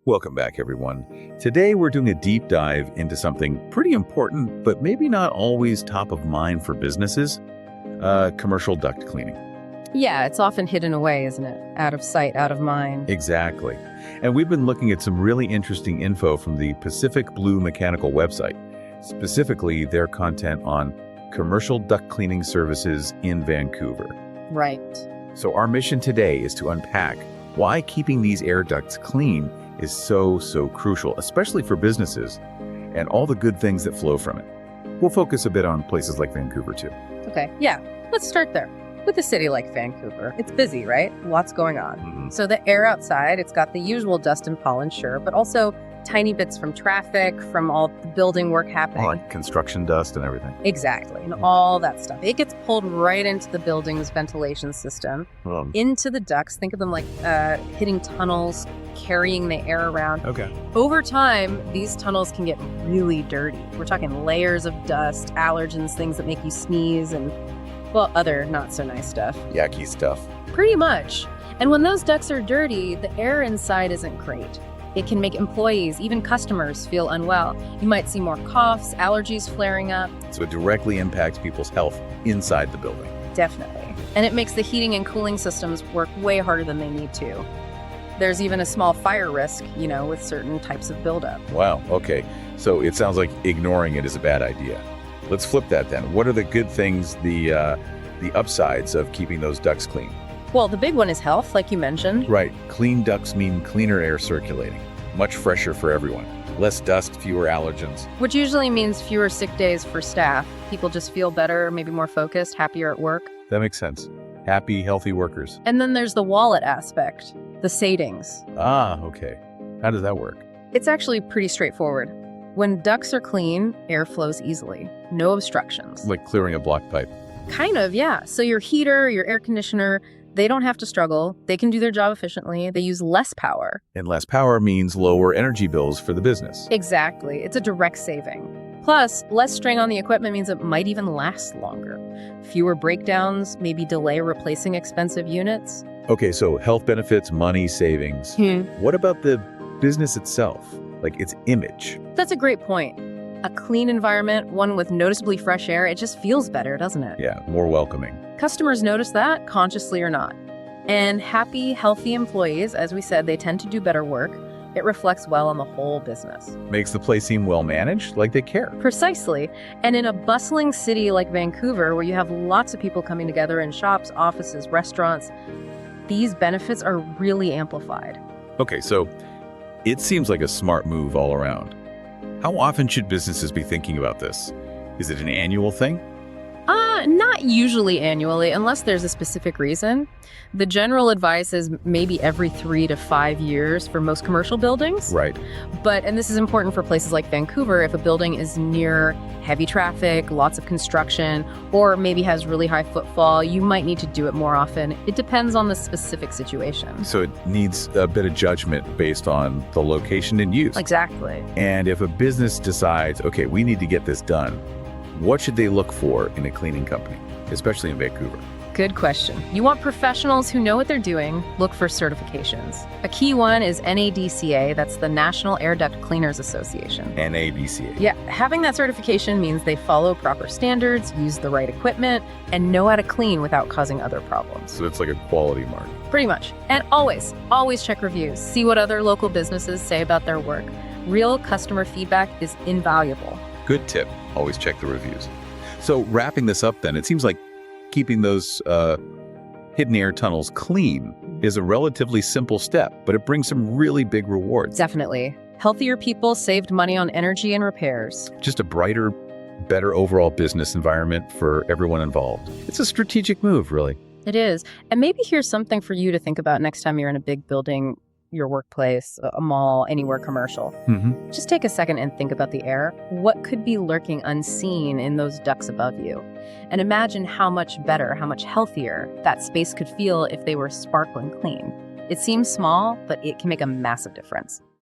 Welcome back, everyone. Today, we're doing a deep dive into something pretty important, but maybe not always top of mind for businesses, commercial duct cleaning. Yeah, it's often hidden away, isn't it? Out of sight, out of mind. Exactly. And we've been looking at some really interesting info from the Pacific Blue Mechanical website, specifically their content on commercial duct cleaning services in Vancouver. Right. So our mission today is to unpack why keeping these air ducts clean is so crucial, especially for businesses, and all the good things that flow from it. We'll focus a bit on places like Vancouver too. Okay, yeah, let's start there. With a city like Vancouver, it's busy, right? Lots going on. So the air outside, it's got the usual dust and pollen, sure, but also tiny bits from traffic, from all the building work happening. Like construction dust and everything. Exactly, and all that stuff. It gets pulled right into the building's ventilation system, into the ducts. Think of them like hitting tunnels, carrying the air around. Okay. Over time, these tunnels can get really dirty. We're talking layers of dust, allergens, things that make you sneeze, and, well, other not so nice stuff. Yucky stuff. Pretty much. And when those ducts are dirty, the air inside isn't great. It can make employees, even customers, feel unwell. You might see more coughs, allergies flaring up. So it directly impacts people's health inside the building. Definitely. And it makes the heating and cooling systems work way harder than they need to. There's even a small fire risk, with certain types of buildup. Wow, okay. So it sounds like ignoring it is a bad idea. Let's flip that then. What are the good things, the upsides of keeping those ducts clean? Well, the big one is health, like you mentioned. Right. Clean ducts mean cleaner air circulating. Much fresher for everyone. Less dust, fewer allergens. Which usually means fewer sick days for staff. People just feel better, maybe more focused, happier at work. That makes sense. Happy, healthy workers. And then there's the wallet aspect, the savings. Ah, okay. How does that work? It's actually pretty straightforward. When ducts are clean, air flows easily. No obstructions. Like clearing a blocked pipe. Kind of, yeah. So your heater, your air conditioner, they don't have to struggle. They can do their job efficiently. They use less power. And less power means lower energy bills for the business. Exactly. It's a direct saving. Plus, less strain on the equipment means it might even last longer. Fewer breakdowns, maybe delay replacing expensive units. Okay, so health benefits, money, savings. What about the business itself? Like its image? That's a great point. A clean environment, one with noticeably fresh air, it just feels better, doesn't it? Yeah, more welcoming. Customers notice that, consciously or not. And happy, healthy employees, as we said, they tend to do better work. It reflects well on the whole business. Makes the place seem well managed, like they care. Precisely. And in a bustling city like Vancouver, where you have lots of people coming together in shops, offices, restaurants, these benefits are really amplified. Okay, so it seems like a smart move all around. How often should businesses be thinking about this? Is it an annual thing? Not usually annually, unless there's a specific reason. The general advice is maybe every 3 to 5 years for most commercial buildings. Right. And this is important for places like Vancouver, if a building is near heavy traffic, lots of construction, or maybe has really high footfall, you might need to do it more often. It depends on the specific situation. So it needs a bit of judgment based on the location and use. Exactly. And if a business decides, okay, we need to get this done, what should they look for in a cleaning company, especially in Vancouver? Good question. You want professionals who know what they're doing. Look for certifications. A key one is NADCA, that's the National Air Duct Cleaners Association. NADCA. Yeah, having that certification means they follow proper standards, use the right equipment, and know how to clean without causing other problems. So it's like a quality mark. Pretty much. And always check reviews. See what other local businesses say about their work. Real customer feedback is invaluable. Good tip. Always check the reviews. So wrapping this up then, it seems like keeping those hidden air tunnels clean is a relatively simple step, but it brings some really big rewards. Definitely. Healthier people saved money on energy and repairs. Just a brighter, better overall business environment for everyone involved. It's a strategic move, really. It is. And maybe here's something for you to think about next time you're in a big building, your workplace, a mall, anywhere commercial. Just take a second and think about the air. What could be lurking unseen in those ducts above you? And imagine how much better, how much healthier that space could feel if they were sparkling clean. It seems small, but it can make a massive difference.